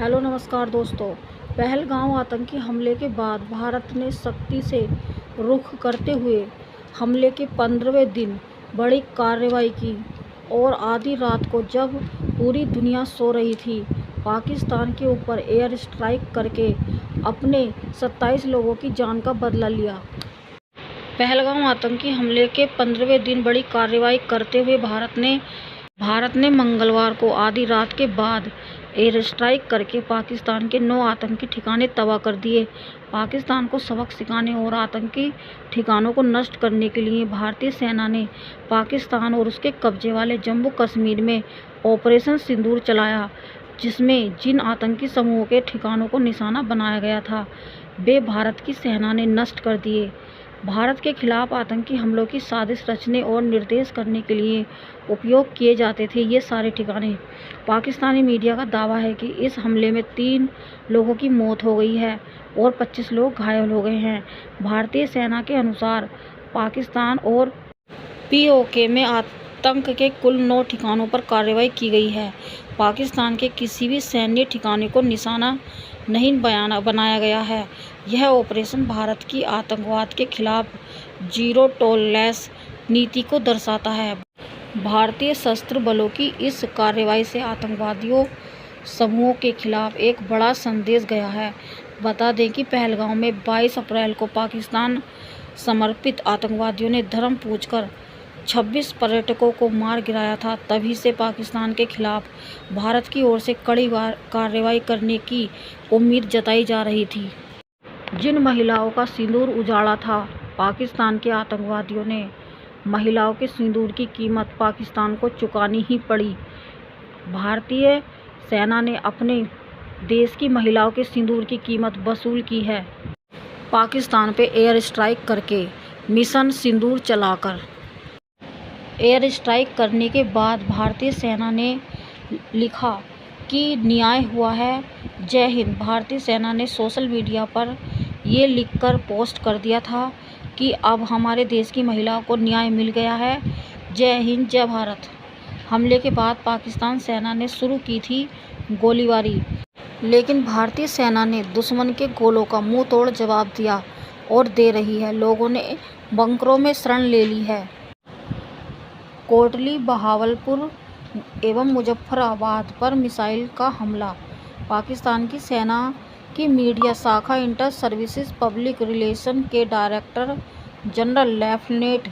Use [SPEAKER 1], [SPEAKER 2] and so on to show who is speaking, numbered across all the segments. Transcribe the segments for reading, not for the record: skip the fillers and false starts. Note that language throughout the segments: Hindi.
[SPEAKER 1] हेलो नमस्कार दोस्तों। पहलगाम आतंकी हमले के बाद भारत ने सख्ती से रुख करते हुए हमले के 15वें दिन बड़ी कार्रवाई की और आधी रात को जब पूरी दुनिया सो रही थी, पाकिस्तान के ऊपर एयर स्ट्राइक करके अपने 27 लोगों की जान का बदला लिया। पहलगाम आतंकी हमले के 15वें दिन बड़ी कार्रवाई करते हुए भारत ने मंगलवार को आधी रात के बाद एयर स्ट्राइक करके पाकिस्तान के 9 आतंकी ठिकाने तबाह कर दिए। पाकिस्तान को सबक सिखाने और आतंकी ठिकानों को नष्ट करने के लिए भारतीय सेना ने पाकिस्तान और उसके कब्जे वाले जम्मू कश्मीर में ऑपरेशन सिंदूर चलाया, जिसमें जिन आतंकी समूहों के ठिकानों को निशाना बनाया गया था, वे भारत की सेना ने नष्ट कर दिए। भारत के खिलाफ आतंकी हमलों की साजिश रचने और निर्देश करने के लिए उपयोग किए जाते थे ये सारे ठिकाने। पाकिस्तानी मीडिया का दावा है कि इस हमले में 3 लोगों की मौत हो गई है और 25 लोग घायल हो गए हैं। भारतीय सेना के अनुसार पाकिस्तान और पीओके में आतंक के कुल 9 ठिकानों पर कार्रवाई की गई है। पाकिस्तान के किसी भी सैन्य ठिकाने को निशाना नहीं बनाया गया है। यह ऑपरेशन भारत की आतंकवाद के खिलाफ जीरो टॉलरेंस नीति को दर्शाता है। भारतीय सशस्त्र बलों की इस कार्रवाई से आतंकवादियों समूहों के खिलाफ एक बड़ा संदेश गया है। बता दें कि पहलगाम में 22 अप्रैल को पाकिस्तान समर्पित आतंकवादियों ने धर्म पूछकर 26 पर्यटकों को मार गिराया था। तभी से पाकिस्तान के खिलाफ भारत की ओर से कड़ी कार्रवाई करने की उम्मीद जताई जा रही थी। जिन महिलाओं का सिंदूर उजाड़ा था, पाकिस्तान के आतंकवादियों ने महिलाओं के सिंदूर की कीमत पाकिस्तान को चुकानी ही पड़ी। भारतीय सेना ने अपने देश की महिलाओं के सिंदूर की कीमत वसूल की है, पाकिस्तान पे एयर स्ट्राइक करके, मिशन सिंदूर चलाकर। एयर स्ट्राइक करने के बाद भारतीय सेना ने लिखा कि न्याय हुआ है, जय हिंद। भारतीय सेना ने सोशल मीडिया पर ये लिखकर पोस्ट कर दिया था कि अब हमारे देश की महिलाओं को न्याय मिल गया है, जय हिंद, जय भारत। हमले के बाद पाकिस्तान सेना ने शुरू की थी गोलीबारी, लेकिन भारतीय सेना ने दुश्मन के गोलों का मुंह तोड़ जवाब दिया और दे रही है। लोगों ने बंकरों में शरण ले ली है। कोटली, बहावलपुर एवं मुजफ्फराबाद पर मिसाइल का हमला। पाकिस्तान की सेना की मीडिया शाखा इंटर सर्विसेज पब्लिक रिलेशन के director general lieutenant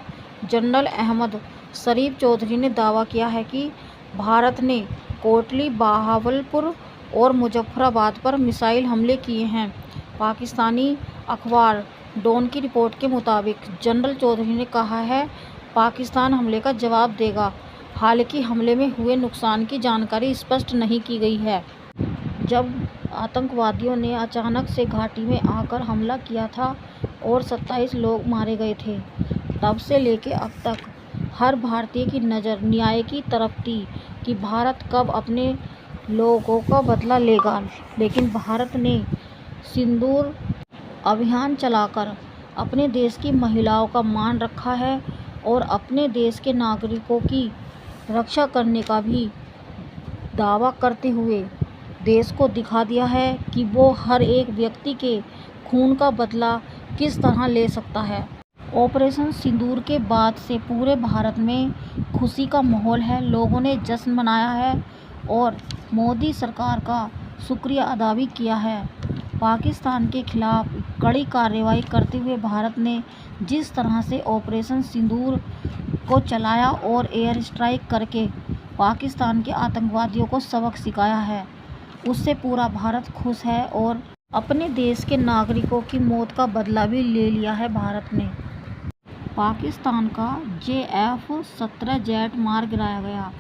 [SPEAKER 1] general Ahmed Sharif Chaudhry ने दावा किया है कि भारत ने कोटली, बहावलपुर और मुजफ्फराबाद पर मिसाइल हमले किए हैं। पाकिस्तानी अखबार डॉन की रिपोर्ट के मुताबिक जनरल चौधरी ने कहा है, पाकिस्तान हमले का जवाब देगा। हालांकि हमले में हुए नुकसान की जानकारी स्पष्ट नहीं की गई है। जब आतंकवादियों ने अचानक से घाटी में आकर हमला किया था और 27 लोग मारे गए थे, तब से लेकर अब तक हर भारतीय की नज़र न्याय की तरफ थी कि भारत कब अपने लोगों का बदला लेगा। लेकिन भारत ने सिंदूर अभियान चलाकर अपने देश की महिलाओं का मान रखा है और अपने देश के नागरिकों की रक्षा करने का भी दावा करते हुए देश को दिखा दिया है कि वो हर एक व्यक्ति के खून का बदला किस तरह ले सकता है। ऑपरेशन सिंदूर के बाद से पूरे भारत में खुशी का माहौल है। लोगों ने जश्न मनाया है और मोदी सरकार का शुक्रिया अदा भी किया है। पाकिस्तान के खिलाफ कड़ी कार्रवाई करते हुए भारत ने जिस तरह से ऑपरेशन सिंदूर को चलाया और एयर स्ट्राइक करके पाकिस्तान के आतंकवादियों को सबक सिखाया है, उससे पूरा भारत खुश है और अपने देश के नागरिकों की मौत का बदला भी ले लिया है। भारत ने पाकिस्तान का JF-17 जेट मार गिराया गया।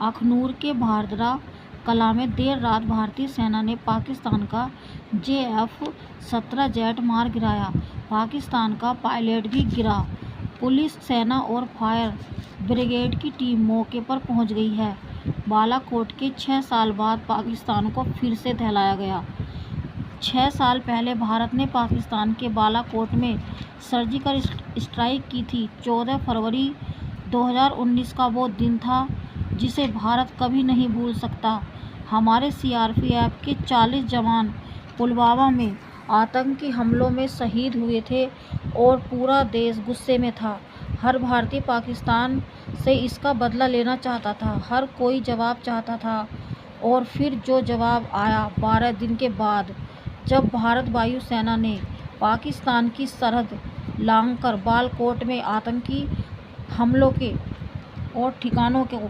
[SPEAKER 1] अखनूर के भारदरा कला में देर रात भारतीय सेना ने पाकिस्तान का JF-17 जेट मार गिराया। पाकिस्तान का पायलट भी गिरा। पुलिस, सेना और फायर ब्रिगेड की टीम मौके पर पहुंच गई है। बालाकोट के 6 साल बाद पाकिस्तान को फिर से दहलाया गया। 6 साल पहले भारत ने पाकिस्तान के बालाकोट में सर्जिकल स्ट्राइक की थी। 14 फरवरी 2019 का वो दिन था जिसे भारत कभी नहीं भूल सकता। हमारे सीआरपीएफ के 40 जवान पुलवामा में आतंकी हमलों में शहीद हुए थे और पूरा देश गुस्से में था। हर भारतीय पाकिस्तान से इसका बदला लेना चाहता था, हर कोई जवाब चाहता था। और फिर जो जवाब आया 12 दिन के बाद, जब भारत वायु सेना ने पाकिस्तान की सरहद लांघकर बालाकोट में आतंकी हमलों के और ठिकानों को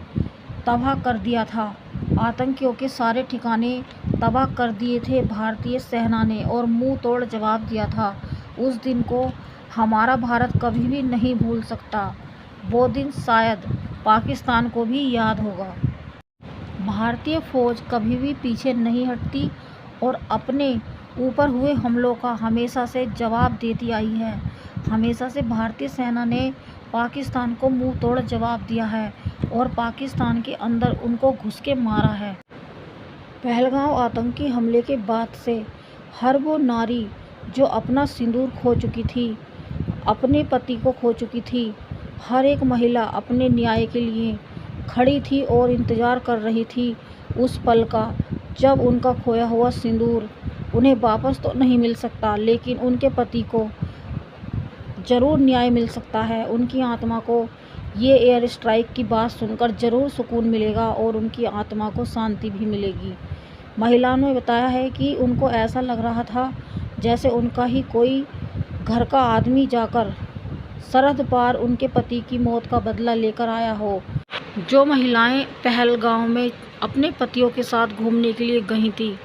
[SPEAKER 1] तबाह कर दिया था। आतंकियों के सारे ठिकाने तबाह कर दिए थे भारतीय सेना ने और मुंह तोड़ जवाब दिया था। उस दिन को हमारा भारत कभी भी नहीं भूल सकता। वो दिन शायद पाकिस्तान को भी याद होगा। भारतीय फौज कभी भी पीछे नहीं हटती और अपने ऊपर हुए हमलों का हमेशा से जवाब देती आई है। हमेशा से भारतीय सेना ने पाकिस्तान को मुंह तोड़ जवाब दिया है और पाकिस्तान के अंदर उनको घुस के मारा है। पहलगाम आतंकी हमले के बाद से हर वो नारी जो अपना सिंदूर खो चुकी थी, अपने पति को खो चुकी थी, हर एक महिला अपने न्याय के लिए खड़ी थी और इंतज़ार कर रही थी उस पल का, जब उनका खोया हुआ सिंदूर उन्हें वापस तो नहीं मिल सकता, लेकिन उनके पति को ज़रूर न्याय मिल सकता है। उनकी आत्मा को ये एयर स्ट्राइक की बात सुनकर ज़रूर सुकून मिलेगा और उनकी आत्मा को शांति भी मिलेगी। महिलाओं ने बताया है कि उनको ऐसा लग रहा था जैसे उनका ही कोई घर का आदमी जाकर सरहद पार उनके पति की मौत का बदला लेकर आया हो। जो महिलाएं पहलगाम में अपने पतियों के साथ घूमने के लिए गई थी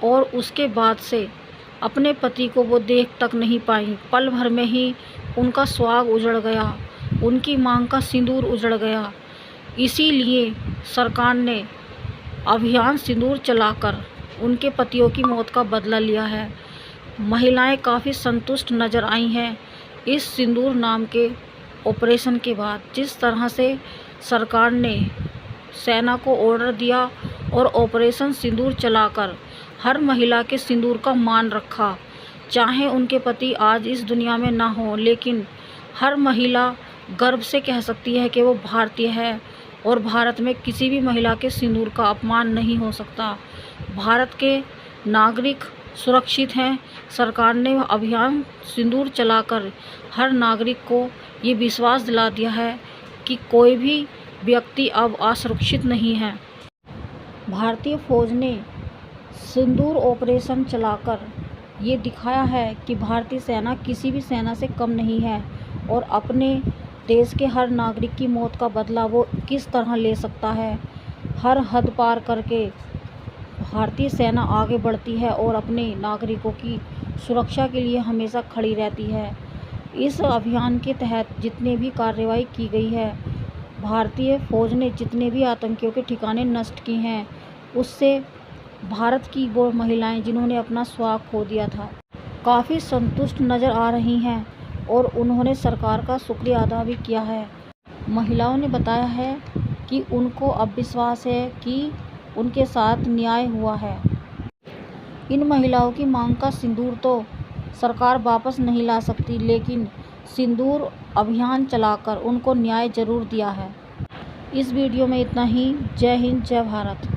[SPEAKER 1] और उसके बाद से अपने पति को वो देख तक नहीं पाई, पल भर में ही उनका सुहाग उजड़ गया, उनकी मांग का सिंदूर उजड़ गया। इसीलिए सरकार ने अभियान सिंदूर चलाकर उनके पतियों की मौत का बदला लिया है। महिलाएं काफ़ी संतुष्ट नज़र आई हैं इस सिंदूर नाम के ऑपरेशन के बाद। जिस तरह से सरकार ने सेना को ऑर्डर दिया और ऑपरेशन सिंदूर चलाकर हर महिला के सिंदूर का मान रखा, चाहे उनके पति आज इस दुनिया में ना हो, लेकिन हर महिला गर्व से कह सकती है कि वो भारतीय है और भारत में किसी भी महिला के सिंदूर का अपमान नहीं हो सकता। भारत के नागरिक सुरक्षित हैं। सरकार ने अभियान सिंदूर चलाकर हर नागरिक को ये विश्वास दिला दिया है कि कोई भी व्यक्ति अब असुरक्षित नहीं है। भारतीय फौज ने सिंदूर ऑपरेशन चलाकर ये दिखाया है कि भारतीय सेना किसी भी सेना से कम नहीं है और अपने देश के हर नागरिक की मौत का बदला वो किस तरह ले सकता है। हर हद पार करके भारतीय सेना आगे बढ़ती है और अपने नागरिकों की सुरक्षा के लिए हमेशा खड़ी रहती है। इस अभियान के तहत जितने भी कार्रवाई की गई है, भारतीय फौज ने जितने भी आतंकियों के ठिकाने नष्ट किए हैं, उससे भारत की वो महिलाएं जिन्होंने अपना सुहाग खो दिया था, काफ़ी संतुष्ट नज़र आ रही हैं और उन्होंने सरकार का शुक्रिया अदा भी किया है। महिलाओं ने बताया है कि उनको अब विश्वास है कि उनके साथ न्याय हुआ है। इन महिलाओं की मांग का सिंदूर तो सरकार वापस नहीं ला सकती, लेकिन सिंदूर अभियान चलाकर उनको न्याय ज़रूर दिया है। इस वीडियो में इतना ही। जय हिंद, जय भारत।